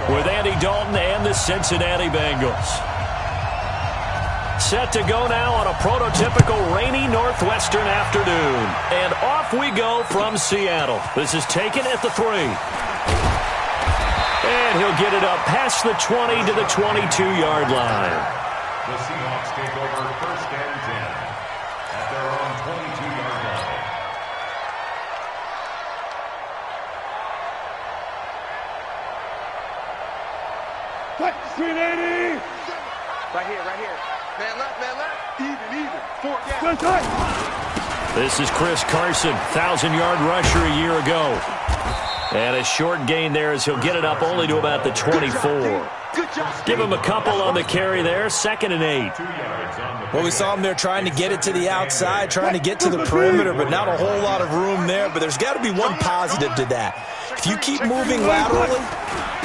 with Andy Dalton and the Cincinnati Bengals. Set to go now on a prototypical rainy northwestern afternoon. And off we go from Seattle. This is taken at the 3. And he'll get it up past the 20 to the 22-yard line. The Seahawks take over 1st and 10 at their own 22-yard line. Cut, 380! Right here. Man left. Even. 4 down. This is Chris Carson, 1,000-yard rusher a year ago. And a short gain there as he'll get it up only to about the 24. Give him a couple on the carry there, 2nd and 8. Well, we saw him there trying to get it to the outside, trying to get to the perimeter, but not a whole lot of room there. But there's got to be one positive to that. If you keep moving laterally,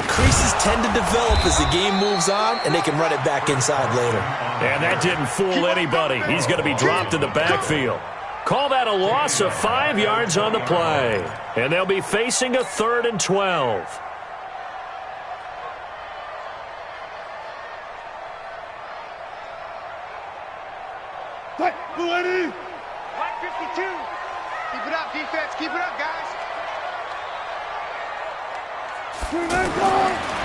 creases tend to develop as the game moves on, and they can run it back inside later. And that didn't fool anybody. He's going to be dropped in the backfield. Call that a loss of 5 yards on the play. And they'll be facing a 3rd and 12. White 52. Keep it up, defense. Keep it up, guys.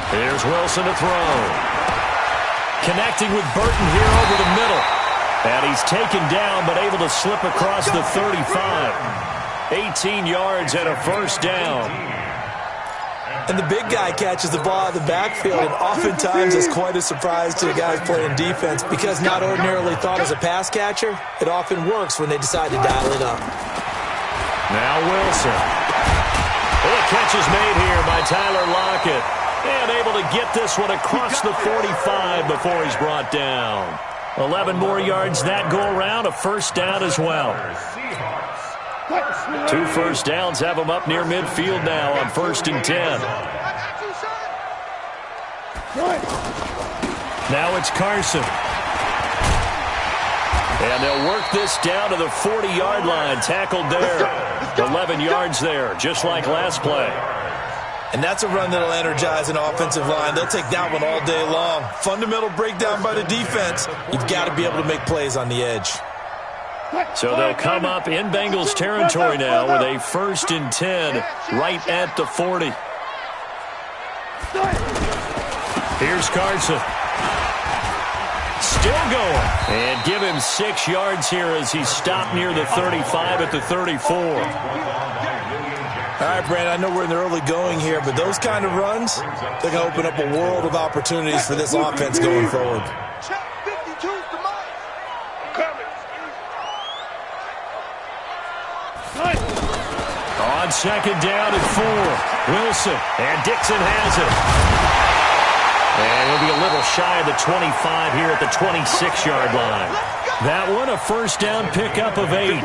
Here's Wilson to throw. Connecting with Burton here over the middle. And he's taken down but able to slip across the 35. 18 yards and a 1st down. And the big guy catches the ball out of the backfield, and oftentimes it's quite a surprise to the guys playing defense because not ordinarily thought as a pass catcher, it often works when they decide to dial it up. Now Wilson. Well, the catch is made here by Tyler Lockett. And able to get this one across the 45 before he's brought down. 11 more yards that go around, a 1st down as well. 2 first downs have him up near midfield now on 1st and 10. Now it's Carson. And they'll work this down to the 40-yard line. Tackled there. 11 yards there, just like last play. And that's a run that'll energize an offensive line. They'll take that one all day long. Fundamental breakdown by the defense. You've got to be able to make plays on the edge. So they'll come up in Bengals territory now with a 1st and 10 right at the 40. Here's Carson. Still going. And give him 6 yards here as he's stopped near the 35 at the 34. All right, Brandon, I know we're in the early going here, but those kind of runs, they're going to open up a world of opportunities for this offense going forward. On 2nd down and 4. Wilson, and Dixon has it. And he'll be a little shy of the 25 here at the 26-yard line. That one, a 1st down pickup of 8.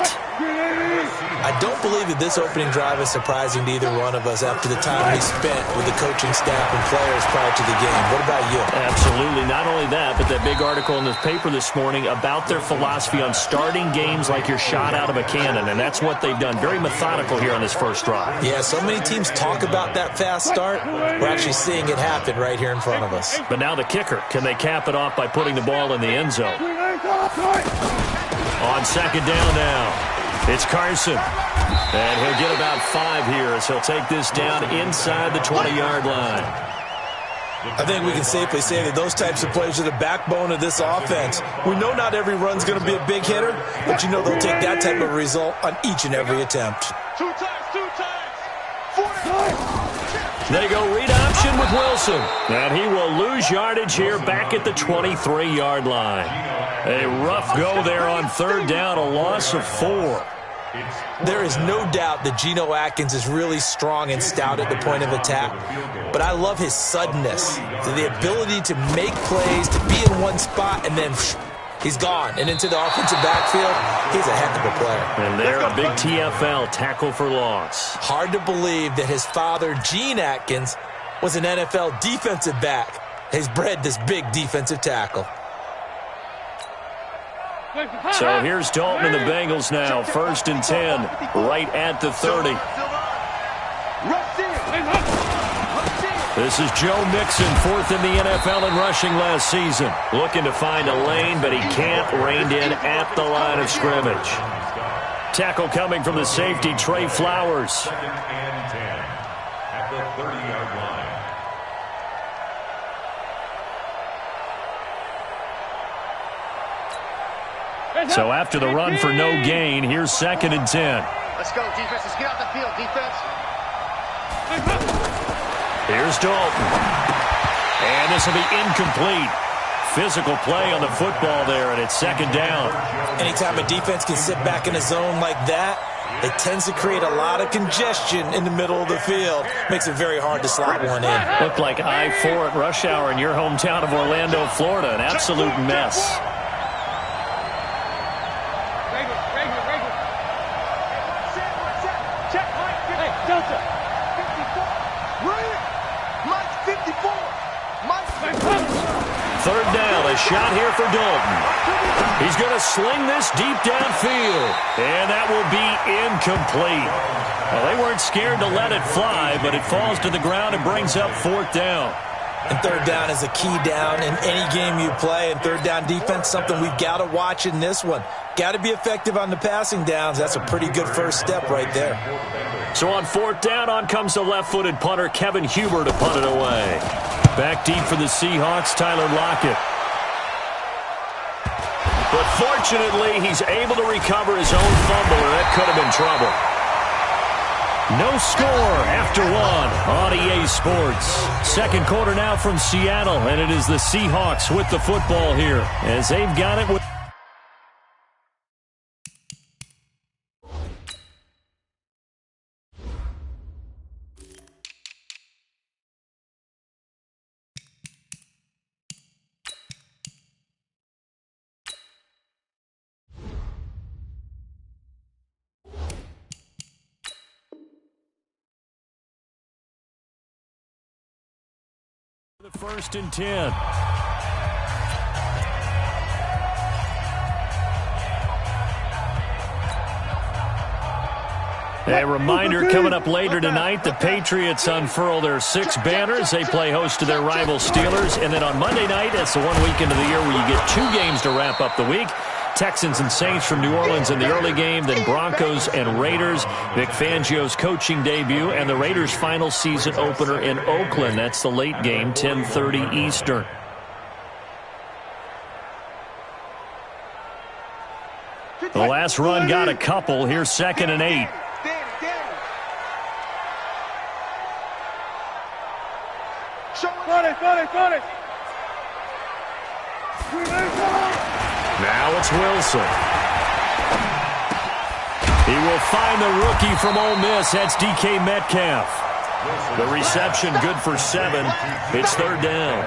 I don't believe that this opening drive is surprising to either one of us after the time we spent with the coaching staff and players prior to the game. What about you? Absolutely. Not only that, but that big article in the paper this morning about their philosophy on starting games like you're shot out of a cannon, and that's what they've done. Very methodical here on this first drive. Yeah, so many teams talk about that fast start. We're actually seeing it happen right here in front of us. But now the kicker. Can they cap it off by putting the ball in the end zone? On 2nd down now. It's Carson. And he'll get about 5 here as he'll take this down inside the 20-yard line. I think we can safely say that those types of plays are the backbone of this offense. We know not every run's going to be a big hitter, but you know they'll take that type of result on each and every attempt. 2 times. 4 times. They go read option with Wilson. And he will lose yardage here back at the 23-yard line. A rough go there on 3rd down, a loss of 4. There is no doubt that Geno Atkins is really strong and stout at the point of attack, but I love his suddenness, the ability to make plays, to be in one spot, and then he's gone. And into the offensive backfield, he's a heck of a player. And they're a big TFL, tackle for loss. Hard to believe that his father, Gene Atkins, was an NFL defensive back. He's bred this big defensive tackle. So here's Dalton and the Bengals now. 1st and 10, right at the 30. This is Joe Mixon, fourth in the NFL in rushing last season. Looking to find a lane, but he can't, reined in at the line of scrimmage. Tackle coming from the safety, Trey Flowers. 2nd and 10 at the 30-yard line. So after the run for no gain, here's 2nd and 10. Let's go, defense. Let's get out the field, defense. Here's Dalton. And this will be incomplete. Physical play on the football there, and it's 2nd down. Anytime a defense can sit back in a zone like that, it tends to create a lot of congestion in the middle of the field. Makes it very hard to slot one in. Looked like I-4 at rush hour in your hometown of Orlando, Florida. An absolute mess. Check, Mike. Hey, Delta. 54. Right. Mike's 54. Mike's 3rd down, a shot here for Dalton. He's going to sling this deep downfield, and that will be incomplete. Well, they weren't scared to let it fly, but it falls to the ground and brings up 4th down. And 3rd down is a key down in any game you play. And 3rd down defense, something we've got to watch in this one. Got to be effective on the passing downs. That's a pretty good first step right there. So on 4th down, on comes the left-footed punter, Kevin Huber, to punt it away. Back deep for the Seahawks, Tyler Lockett. But fortunately, he's able to recover his own fumble, and that could have been trouble. No score after 1 on EA Sports. 2nd quarter now from Seattle, and it is the Seahawks with the football here as they've got it with the 1st and 10. A reminder coming up later tonight, the Patriots unfurl their 6 banners. They play host to their rival Steelers. And then on Monday night, that's the one weekend of the year where you get 2 games to wrap up the week. Texans and Saints from New Orleans in the early game, then Broncos and Raiders. Vic Fangio's coaching debut, and the Raiders' final season opener in Oakland. That's the late game, 10:30 Eastern. The last run got a couple. Here's 2nd and 8. Now it's Wilson. He will find the rookie from Ole Miss. That's DK Metcalf. The reception good for 7. It's 3rd down.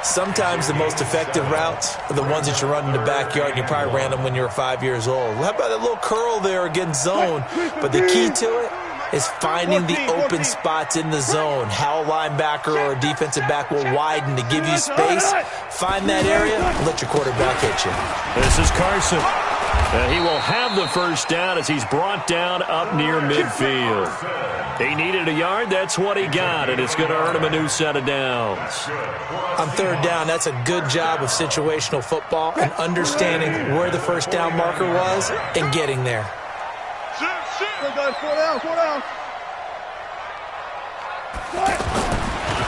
Sometimes the most effective routes are the ones that you run in the backyard, and you probably ran them when you were 5 years old. How about a little curl there against zone? But the key to it is finding the open spots in the zone. How a linebacker or a defensive back will widen to give you space. Find that area and let your quarterback hit you. This is Carson. He will have the 1st down as he's brought down up near midfield. He needed a yard. That's what he got, and it's going to earn him a new set of downs. On 3rd down, that's a good job of situational football and understanding where the 1st down marker was and getting there.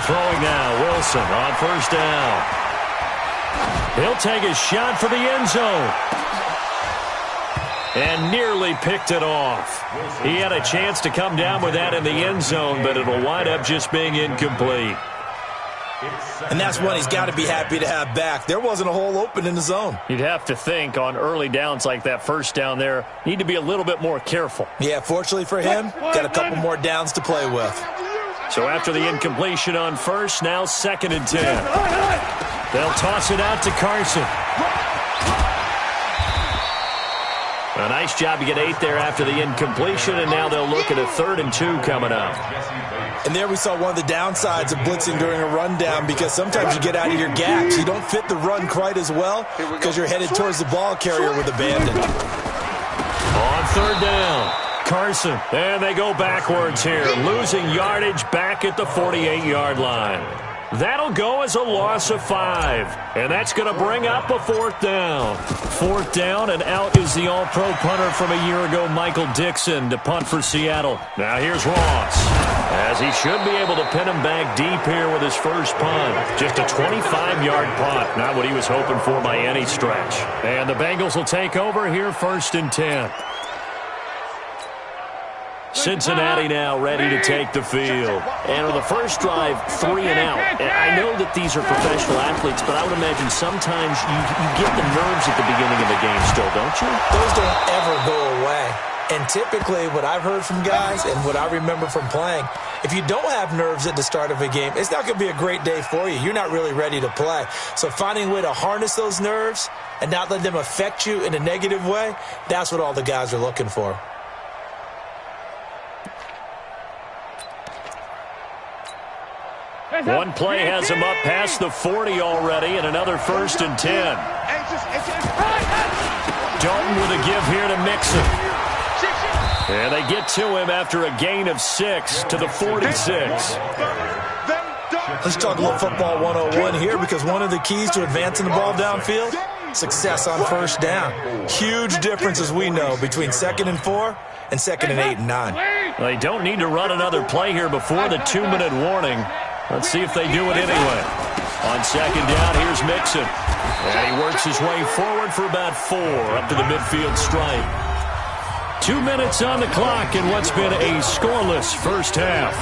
Throwing now, Wilson on 1st down. He'll take a shot for the end zone. And nearly picked it off. He had a chance to come down with that in the end zone, but it'll wind up just being incomplete. And that's one he's got to be happy to have back. There wasn't a hole open in the zone. You'd have to think on early downs like that 1st down there, need to be a little bit more careful. Yeah, fortunately for him, got a couple more downs to play with. So after the incompletion on 1st, now 2nd and 10. They'll toss it out to Carson. A nice job to get 8 there after the incompletion, and now they'll look at a 3rd and 2 coming up. And there we saw one of the downsides of blitzing during a rundown, because sometimes you get out of your gaps. You don't fit the run quite as well because you're headed towards the ball carrier with abandon. On 3rd down, Carson. And they go backwards here, losing yardage back at the 48-yard line. That'll go as a loss of 5. And that's going to bring up a 4th down. 4th down, and out is the all-pro punter from a year ago, Michael Dixon, to punt for Seattle. Now here's Ross, as he should be able to pin him back deep here with his first punt. Just a 25-yard punt, not what he was hoping for by any stretch. And the Bengals will take over here, 1st and 10. Cincinnati now ready to take the field. And on the first drive, 3 and out. And I know that these are professional athletes, but I would imagine sometimes you get the nerves at the beginning of a game still, don't you? Those don't ever go away. And typically what I've heard from guys and what I remember from playing, if you don't have nerves at the start of a game, it's not going to be a great day for you. You're not really ready to play. So finding a way to harness those nerves and not let them affect you in a negative way, that's what all the guys are looking for. One play has him up past the 40 already, and another 1st and 10. Dalton with a give here to Mixon. And they get to him after a gain of 6 to the 46. Let's talk a little football 101 here, because one of the keys to advancing the ball downfield, success on 1st down. Huge difference, as we know, between 2nd and 4 and 2nd and 8 and 9. They don't need to run another play here before the 2-minute warning. Let's see if they do it anyway. On 2nd down, here's Mixon. And he works his way forward for about 4 up to the midfield stripe. 2 minutes on the clock in what's been a scoreless first half.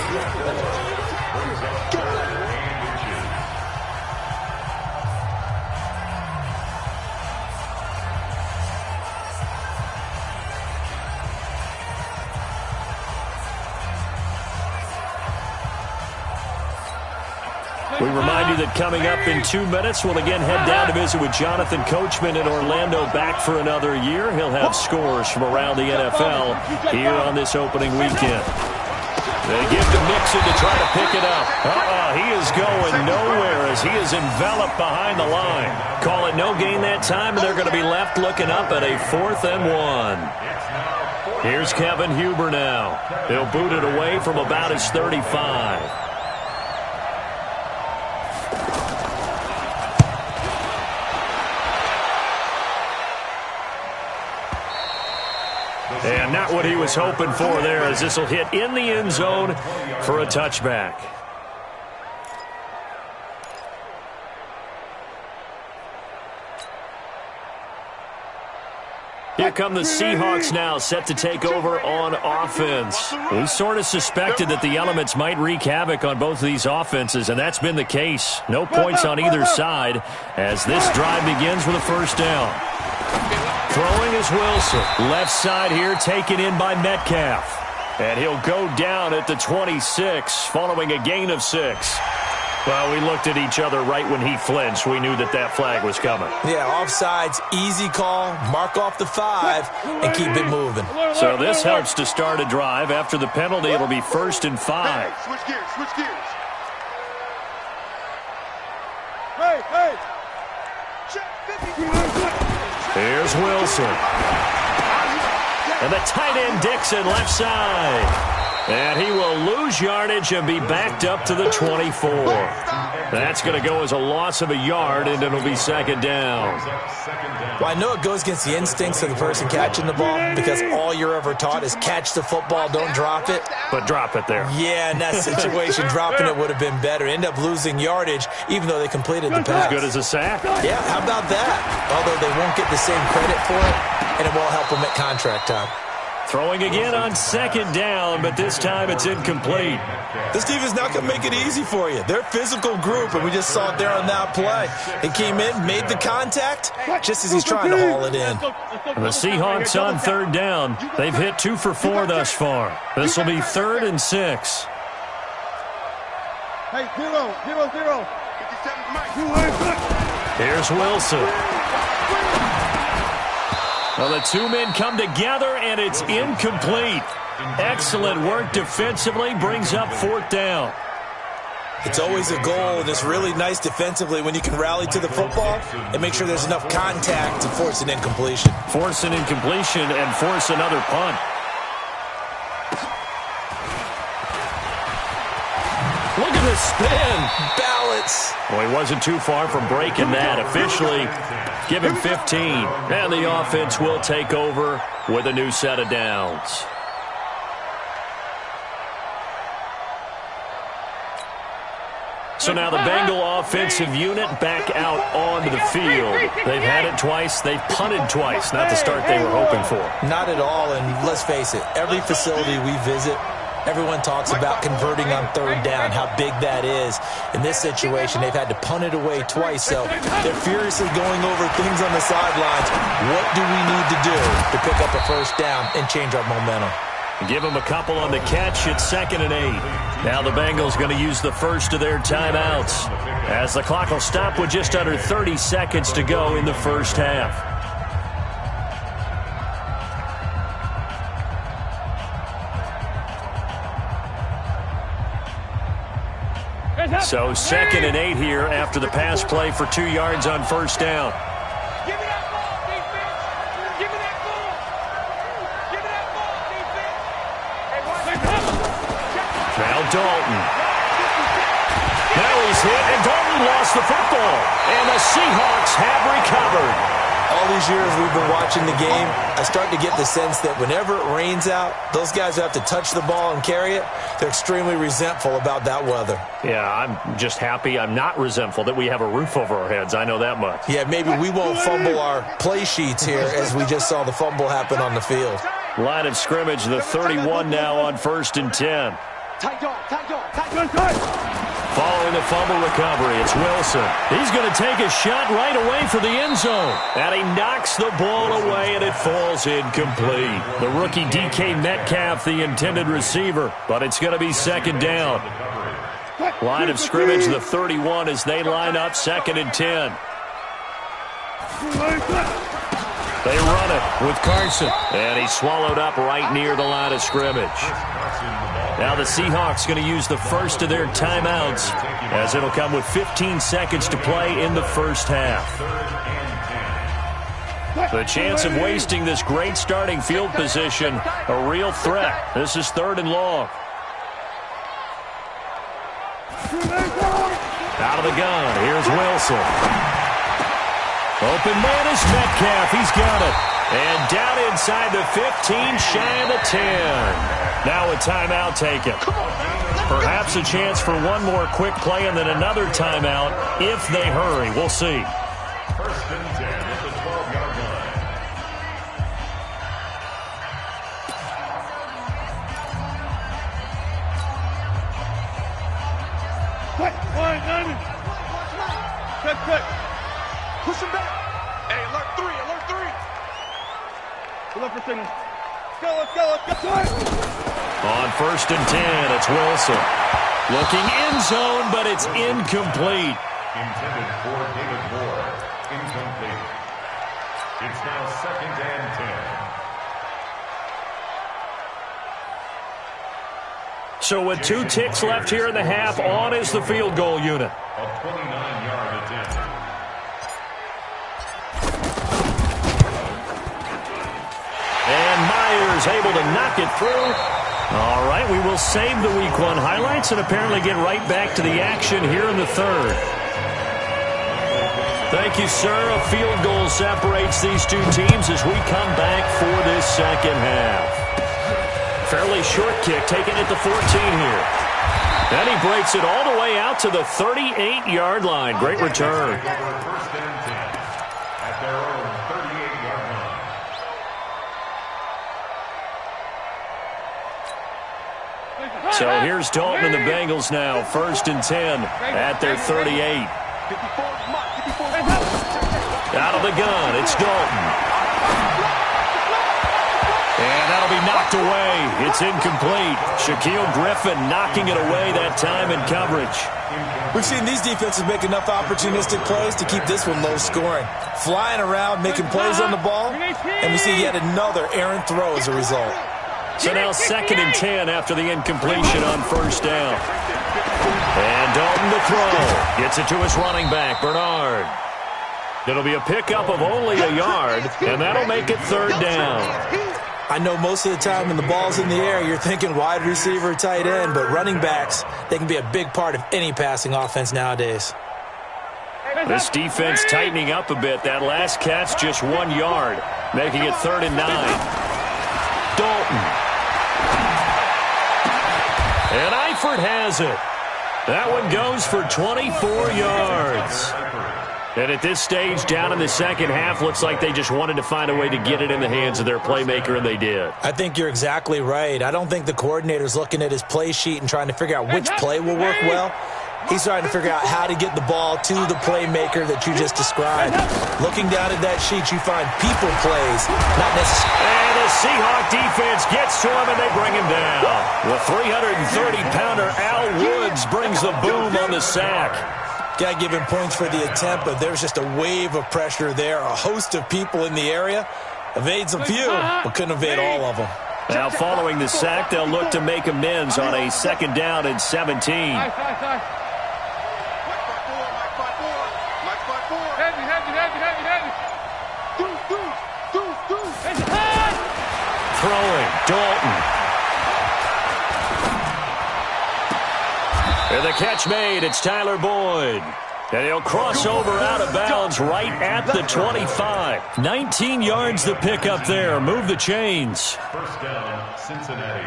We remind you that coming up in 2 minutes, we'll again head down to visit with Jonathan Coachman in Orlando, back for another year. He'll have scores from around the NFL here on this opening weekend. They give to Mixon to try to pick it up. He is going nowhere as he is enveloped behind the line. Call it no gain that time, and they're going to be left looking up at a 4th and 1. Here's Kevin Huber now. He'll boot it away from about his 35. And not what he was hoping for there, as this will hit in the end zone for a touchback. Here come the Seahawks now, set to take over on offense. We sort of suspected that the elements might wreak havoc on both of these offenses, and that's been the case. No points on either side as this drive begins with a 1st down. Throwing is Wilson. Left side here, taken in by Metcalf. And he'll go down at the 26 following a gain of 6. Well, we looked at each other right when he flinched. We knew that that flag was coming. Yeah, offsides, easy call, mark off the 5, and keep it moving. So this helps to start a drive. After the penalty, it'll be 1st and 5. Switch gears, switch gears. Here's Wilson. And the tight end Dixon left side. And he will lose yardage and be backed up to the 24. That's going to go as a loss of a yard, and it'll be 2nd down. Well, I know it goes against the instincts of the person catching the ball, because all you're ever taught is catch the football, don't drop it. But drop it there. Yeah, in that situation, dropping it would have been better. End up losing yardage, even though they completed the pass. As good as a sack. Yeah, how about that? Although they won't get the same credit for it, and it won't help them at contract time. Throwing again on 2nd down, but this time it's incomplete. This team is not going to make it easy for you. They're a physical group, and we just saw it there on that play. He came in, made the contact, just as he's trying to haul it in. The Seahawks on 3rd down. They've hit 2 for 4 thus far. This will be 3rd and 6. Hey, 0-0-0. Here's Wilson. Well, the 2 men come together, and it's incomplete. Excellent work defensively, brings up 4th down. It's always a goal, and it's really nice defensively when you can rally to the football and make sure there's enough contact to force an incompletion. Force an incompletion and force another punt. the spin. Balance. Well, he wasn't too far from breaking that. Officially, give him 15. And the offense will take over with a new set of downs. So now the Bengal offensive unit back out onto the field. They've had it twice. They've punted twice. Not the start they were hoping for. Not at all, and let's face it, every facility we visit, everyone talks about converting on third down, how big that is. In this situation, they've had to punt it away twice, so they're furiously going over things on the sidelines. What do we need to do to pick up a first down and change our momentum? Give them a couple on the catch. It's 2nd and 8. Now the Bengals going to use the first of their timeouts as the clock will stop with just under 30 seconds to go in the first half. So 2nd and 8 here after the pass play for 2 yards on first down. Give me that ball, defense. Give me that ball. Give me that ball, defense. Hey, Now Dalton. Now he's hit, and Dalton lost the football. And the Seahawks have recovered. All these years we've been watching the game, I start to get the sense that whenever it rains out, those guys who have to touch the ball and carry it, they're extremely resentful about that weather. Yeah, I'm just happy I'm not resentful that we have a roof over our heads. I know that much. Yeah, maybe we won't fumble our play sheets here as we just saw the fumble happen on the field. Line of scrimmage, the 31 now on 1st and 10. Tight dog, tight dog, tight dog. Following the fumble recovery, it's Wilson. He's going to take a shot right away for the end zone. And he knocks the ball away, and it falls incomplete. The rookie DK Metcalf, the intended receiver, but it's going to be 2nd down. Line of scrimmage, the 31 as they line up 2nd and 10. They run it with Carson, and he's swallowed up right near the line of scrimmage. Now the Seahawks going to use the first of their timeouts as it'll come with 15 seconds to play in the first half. The chance of wasting this great starting field position, a real threat. This is 3rd and long. Out of the gun, here's Wilson. Open man is Metcalf. He's got it. And down inside the 15, shy of the 10. Now a timeout taken. Perhaps a chance for one more quick play and then another timeout if they hurry. We'll see. 1st and 10 at the 12-yard line. Cut. Push him back. Hey, alert 3, alert 3. Look for signal. Let's go. On 1st and 10, it's Wilson. Looking end zone, but it's incomplete. Intended for David Moore. Incomplete. It's now 2nd and 10. So with 2 ticks left here in the half, on is the field goal unit. A 29-yard attempt. And Myers able to knock it through. All right, we will save the Week 1 highlights and apparently get right back to the action here in the 3rd. Thank you, sir. A field goal separates these two teams as we come back for this 2nd half. Fairly short kick, taking it to 14 here. And he breaks it all the way out to the 38-yard line. Great return. 1st and 10 at their own 38-yard line. So here's Dalton and the Bengals now. 1st and 10 at their 38. Out of the gun, it's Dalton. And that'll be knocked away. It's incomplete. Shaquille Griffin knocking it away that time in coverage. We've seen these defenses make enough opportunistic plays to keep this one low scoring. Flying around, making plays on the ball, and we see yet another errant throw as a result. So now 2nd and 10 after the incompletion on 1st down. And Dalton to throw. Gets it to his running back, Bernard. It'll be a pickup of only a yard, and that'll make it 3rd down. I know most of the time when the ball's in the air, you're thinking wide receiver, tight end, but running backs, they can be a big part of any passing offense nowadays. This defense tightening up a bit. That last catch, just 1 yard, making it 3rd and 9. Dalton. And Eifert has it. That one goes for 24 yards. And at this stage, down in the second half, looks like they just wanted to find a way to get it in the hands of their playmaker, and they did. I think you're exactly right. I don't think the coordinator's looking at his play sheet and trying to figure out which play will work well. He's trying to figure out how to get the ball to the playmaker that you just described. Looking down at that sheet, you find people plays, not necessarily. And the Seahawk defense gets to him, and they bring him down. The 330-pounder Al Woods brings the boom on the sack. Got to give him points for the attempt, but there's just a wave of pressure there. A host of people in the area. Evades a few, but couldn't evade all of them. Now following the sack, they'll look to make amends on a 2nd down and 17. Throwing, Dalton. And the catch made, it's Tyler Boyd. And he'll cross over out of bounds right at the 25. 19 yards to pick up there. Move the chains. 1st down, Cincinnati.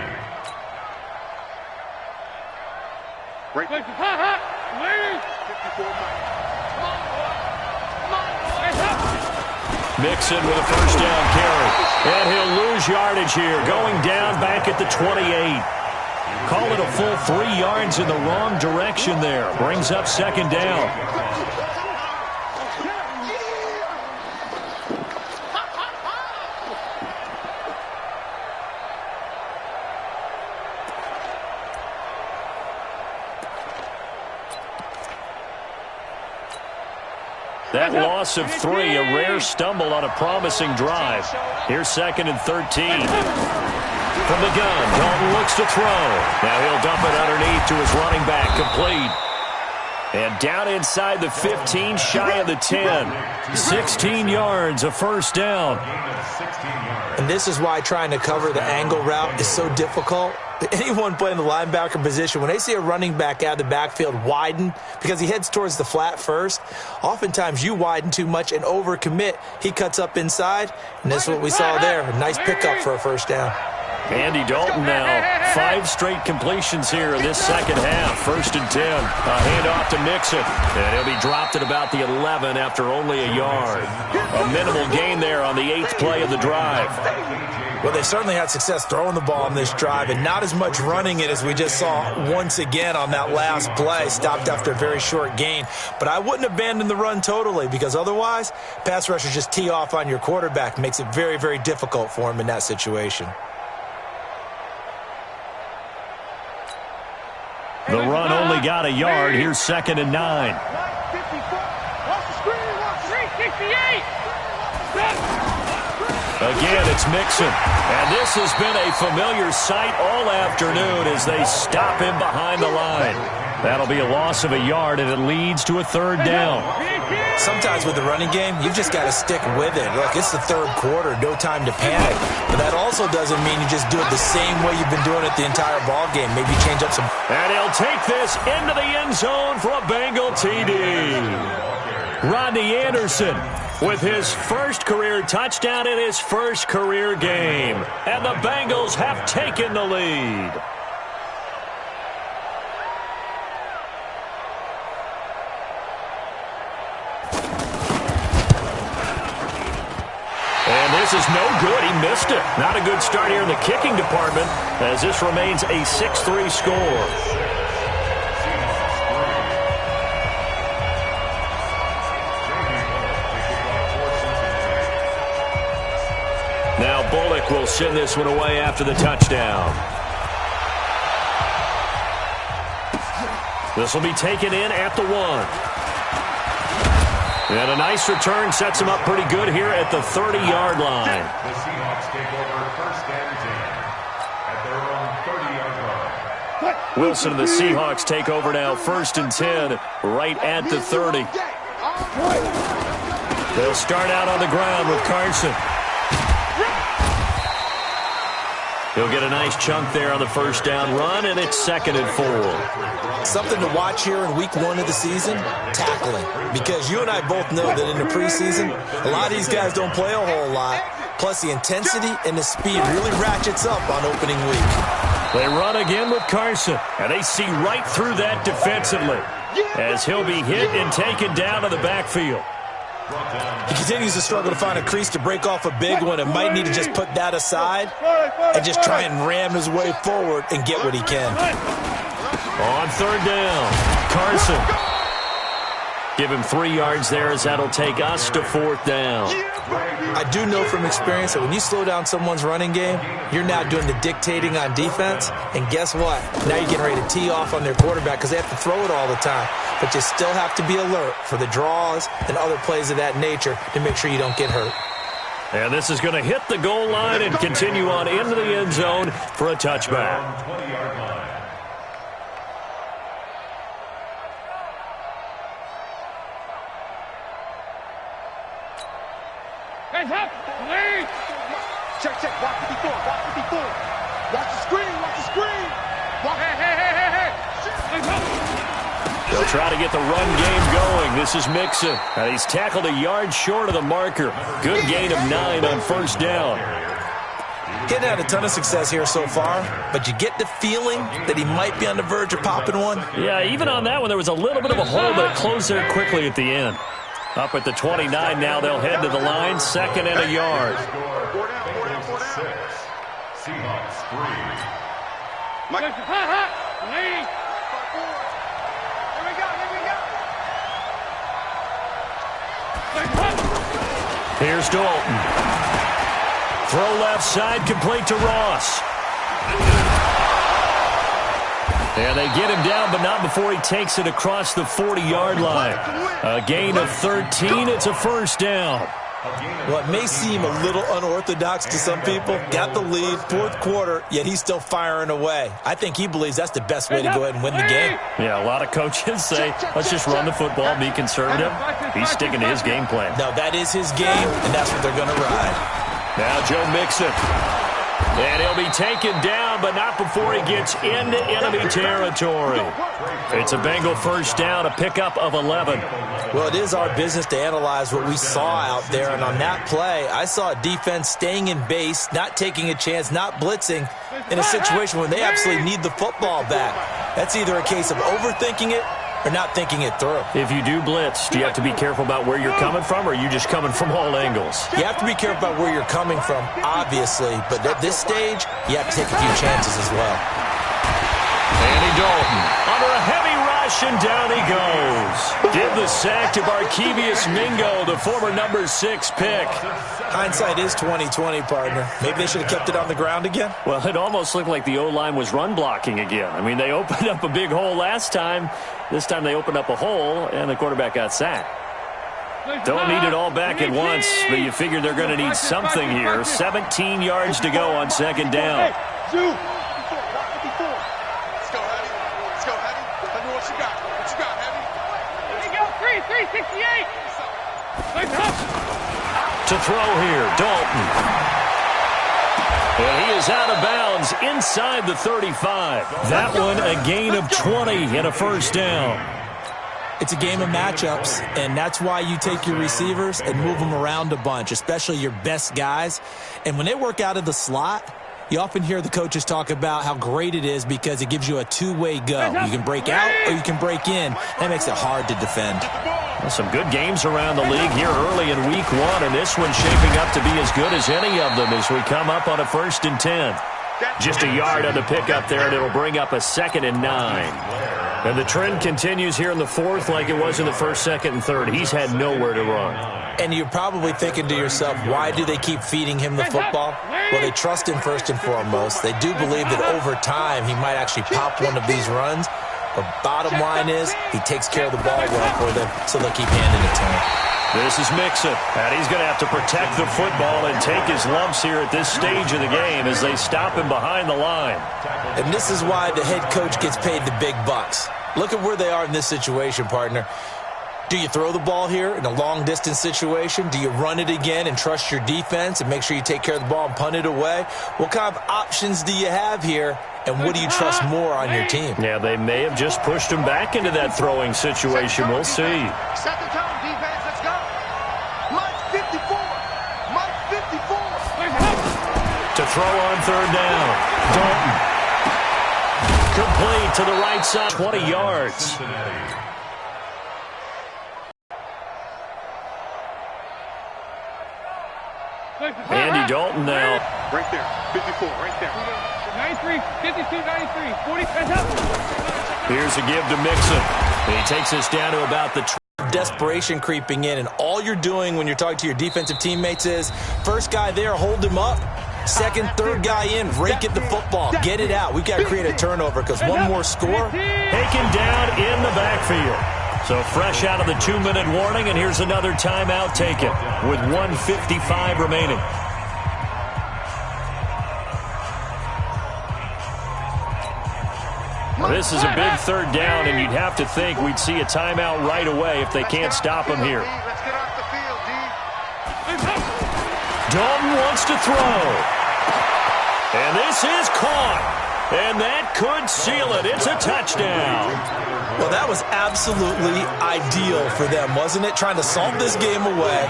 Right. 54 Mixon with a 1st down carry. And he'll lose yardage here. Going down back at the 28. Call it a full 3 yards in the wrong direction there. Brings up 2nd down. That loss of 3, a rare stumble on a promising drive. Here's 2nd and 13. From the gun, Dalton looks to throw. Now he'll dump it underneath to his running back, complete. And down inside the 15, shy of the 10. 16 yards, a 1st down. And this is why trying to cover the angle route is so difficult. Anyone playing the linebacker position, when they see a running back out of the backfield widen because he heads towards the flat first, oftentimes you widen too much and overcommit. He cuts up inside, and this is what we saw there. A nice pickup for a 1st down. Andy Dalton now, 5 straight completions here in this 2nd half. 1st and 10. A handoff to Mixon. And he'll be dropped at about the 11 after only a yard. A minimal gain there on the 8th play of the drive. Well, they certainly had success throwing the ball on this drive and not as much running it as we just saw once again on that last play. Stopped after a very short gain. But I wouldn't abandon the run totally because otherwise, pass rushers just tee off on your quarterback. Makes it very, very difficult for him in that situation. The run only got a yard. Here's 2nd and 9. 368. Again, it's Mixon. And this has been a familiar sight all afternoon as they stop him behind the line. That'll be a loss of a yard, and it leads to a 3rd down. Sometimes with the running game, you've just got to stick with it. Look, it's the 3rd quarter, no time to panic. But that also doesn't mean you just do it the same way you've been doing it the entire ball game. Maybe change up some. And he'll take this into the end zone for a Bengal TD. Rodney Anderson with his 1st career touchdown in his 1st career game. And the Bengals have taken the lead. And this is no good. He missed it. Not a good start here in the kicking department as this remains a 6-3 score. Now Bullock will send this one away after the touchdown. This will be taken in at the 1. And a nice return sets him up pretty good here at the 30-yard line. The Seahawks take over 1st and 10 at their own 30-yard line. Wilson and the Seahawks take over now 1st and 10 right at the 30. They'll start out on the ground with Carson. He'll get a nice chunk there on the first down run, and it's 2nd and 4. Something to watch here in week 1 of the season, tackling. Because you and I both know that in the preseason, a lot of these guys don't play a whole lot. Plus, the intensity and the speed really ratchets up on opening week. They run again with Carson, and they see right through that defensively as he'll be hit and taken down to the backfield. He continues to struggle to find a crease to break off a big one and might need to just put that aside and just try and ram his way forward and get what he can. On 3rd down, Carson. Give him 3 yards there as that'll take us to 4th down. I do know from experience that when you slow down someone's running game, you're now doing the dictating on defense. And guess what? Now you're getting ready to tee off on their quarterback because they have to throw it all the time. But you still have to be alert for the draws and other plays of that nature to make sure you don't get hurt. And this is going to hit the goal line and continue on into the end zone for a touchback. Hands up! Lead! Check, check. Watch 54. Watch 54. Watch the screen. Watch the screen. Watch. Hey! Hands up! They'll try to get the run game going. This is Mixon. And he's tackled a yard short of the marker. Good gain of 9 on 1st down. He hadn't had a ton of success here so far, but you get the feeling that he might be on the verge of popping one. Yeah, even on that one, there was a little bit of a hole, but it closed there quickly at the end. Up at the 29 now, they'll head to the line, 2nd and a yard. 4 down. Seahawks 3. Lead! Here's Dalton. Throw left side, complete to Ross. And they get him down, but not before he takes it across the 40-yard line. A gain of 13. It's a 1st down. Well, it may seem a little unorthodox to some people. Got the lead, 4th quarter, yet he's still firing away. I think he believes that's the best way to go ahead and win the game. Yeah, a lot of coaches say, let's just run the football, be conservative. He's sticking to his game plan. No, that is his game, and that's what they're going to ride. Now Joe Mixon. And he'll be taken down, but not before he gets into enemy territory. It's a Bengal 1st down, a pickup of 11. Well, it is our business to analyze what we saw out there, and on that play, I saw a defense staying in base, not taking a chance, not blitzing, in a situation where they absolutely need the football back. That's either a case of overthinking it or not thinking it through. If you do blitz, do you have to be careful about where you're coming from, or are you just coming from all angles? You have to be careful about where you're coming from, obviously, but at this stage, you have to take a few chances as well. Andy Dalton under a heavy rush, and down he goes. Give the sack to Barkevious Mingo, the former number 6 pick. Hindsight is 20/20, partner. Maybe they should have kept it on the ground again. Well, it almost looked like the O-line was run blocking again. I mean, they opened up a big hole last time. This time they opened up a hole, and the quarterback got sacked. Don't need it all back at once, but you figure they're going to need something here. 17 yards to go on 2nd down. Let's go, Heavy. Tell me what you got. What you got, Heavy? There you go, 368. To throw here, Dalton. And he is out of bounds inside the 35. That one a gain of 20 and a 1st down. It's a game of matchups, and that's why you take your receivers and move them around a bunch, especially your best guys. And when they work out of the slot, you often hear the coaches talk about how great it is because it gives you a two-way go. You can break out or you can break in. That makes it hard to defend. Well, some good games around the league here early in week 1, and this one's shaping up to be as good as any of them as we come up on a 1st and 10. Just a yard on the pickup there, and it'll bring up a 2nd and 9. And the trend continues here in the 4th like it was in the 1st, 2nd, and 3rd. He's had nowhere to run. And you're probably thinking to yourself, why do they keep feeding him the football? Well, they trust him first and foremost. They do believe that over time he might actually pop one of these runs. But bottom line is he takes care of the ball well for them, so they'll keep handing it to him. This is Mixon, and he's going to have to protect the football and take his lumps here at this stage of the game as they stop him behind the line. And this is why the head coach gets paid the big bucks. Look at where they are in this situation, partner. Do you throw the ball here in a long-distance situation? Do you run it again and trust your defense and make sure you take care of the ball and punt it away? What kind of options do you have here, and what do you trust more on your team? Yeah, they may have just pushed him back into that throwing situation. We'll see. Set the tone, defense. Let's go. Mike 54. Mike 54. To throw on third down. Dalton. Complete to the right side. 20 yards. Andy Dalton now. Right there. 54. Right there. 93, 52, 93, 40. Here's a give to Mixon. He takes us down to about the desperation creeping in, and all you're doing when you're talking to your defensive teammates is first guy there, hold him up. Second, third guy in, rake at the football. Get it out. We've got to create a turnover because one more score. Taken down in the backfield. So fresh out of the 2-minute warning, and here's another timeout taken with 1:55 remaining. This is a big third down, and you'd have to think we'd see a timeout right away if they can't stop him here. Let's get off the field, D. Dalton wants to throw. And this is caught. And that could seal it. It's a touchdown. Well, that was absolutely ideal for them, wasn't it? Trying to salt this game away.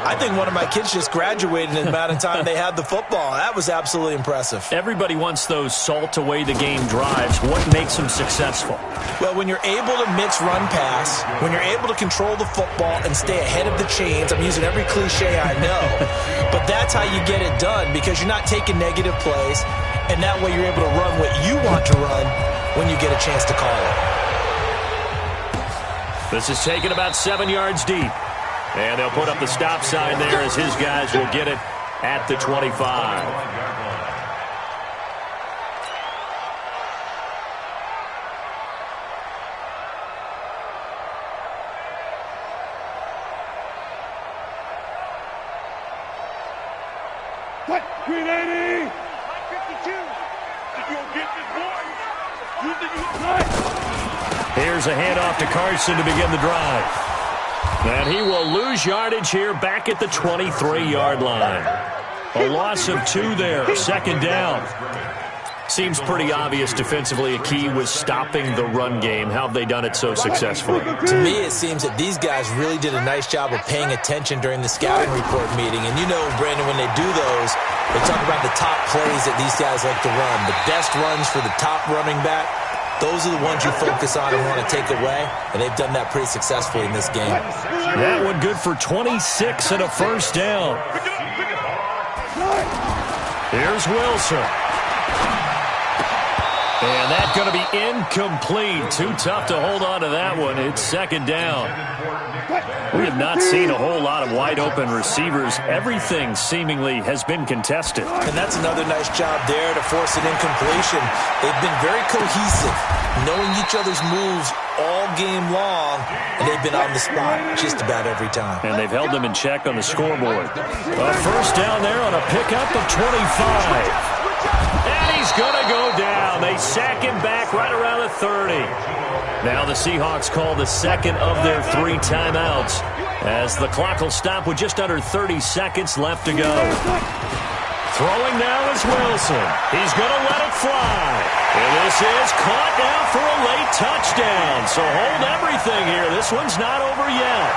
I think one of my kids just graduated in the amount of time they had the football. That was absolutely impressive. Everybody wants those salt away the game drives. What makes them successful? Well, when you're able to mix run-pass, when you're able to control the football and stay ahead of the chains, I'm using every cliche I know, but that's how you get it done because you're not taking negative plays, and that way you're able to run what you want to run when you get a chance to call it. This is taken about 7 yards deep. And they'll put up the stop sign there as his guys will get it at the 25. What? 380! 52. If you don't get this boy, you think you're right. Here's a handoff to Carson to begin the drive. And he will lose yardage here back at the 23-yard line. A loss of 2 there, second down. Seems pretty obvious defensively a key was stopping the run game. How have they done it so successfully? To me, it seems that these guys really did a nice job of paying attention during the scouting report meeting. And you know, Brandon, when they do those, they talk about the top plays that these guys like to run. The best runs for the top running back. Those are the ones you focus on and want to take away, and they've done that pretty successfully in this game. That one good for 26 and a first down. Here's Wilson. And that's going to be incomplete. Too tough to hold on to that one. It's second down. We have not seen a whole lot of wide-open receivers. Everything seemingly has been contested. And that's another nice job there to force an incompletion. They've been very cohesive, knowing each other's moves all game long, and they've been on the spot just about every time. And they've held them in check on the scoreboard. A first down there on a pickup of 25. And he's going to go down. They sack him back right around the 30. Now the Seahawks call the second of their 3 timeouts as the clock will stop with just under 30 seconds left to go. Throwing now is Wilson. He's going to let it fly. And this is caught now for a late touchdown. So hold everything here. This one's not over yet.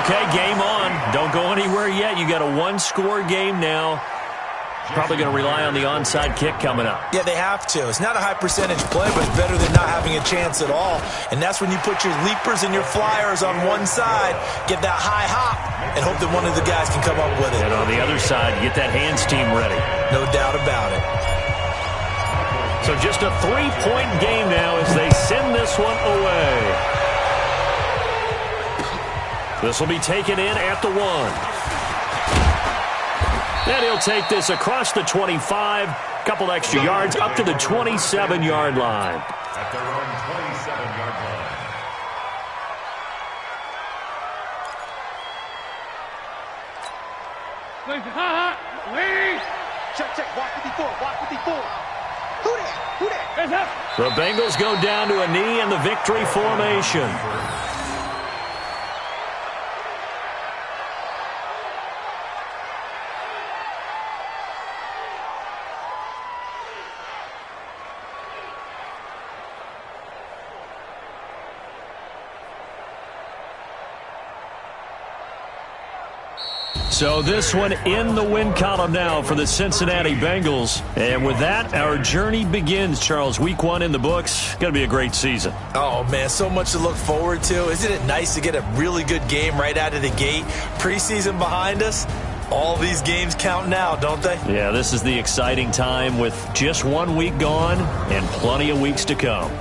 Okay, game on. Don't go anywhere yet. You got a 1-score game now. Probably going to rely on the onside kick coming up. Yeah, they have to. It's not a high percentage play, but it's better than not having a chance at all. And that's when you put your leapers and your flyers on one side, get that high hop, and hope that one of the guys can come up with it. And on the other side, get that hands team ready. No doubt about it. So just a 3-point game now as they send this one away. This will be taken in at the 1. And he'll take this across the 25, couple extra yards, up to the 27-yard line. At their own 27-yard line. Check. Walk 54. Walk 54. Who that? Who that? The Bengals go down to a knee in the victory formation. So this one in the win column now for the Cincinnati Bengals. And with that, our journey begins, Charles. Week 1 in the books. Going to be a great season. Oh, man, so much to look forward to. Isn't it nice to get a really good game right out of the gate? Preseason behind us. All these games count now, don't they? Yeah, this is the exciting time with just 1 week gone and plenty of weeks to come.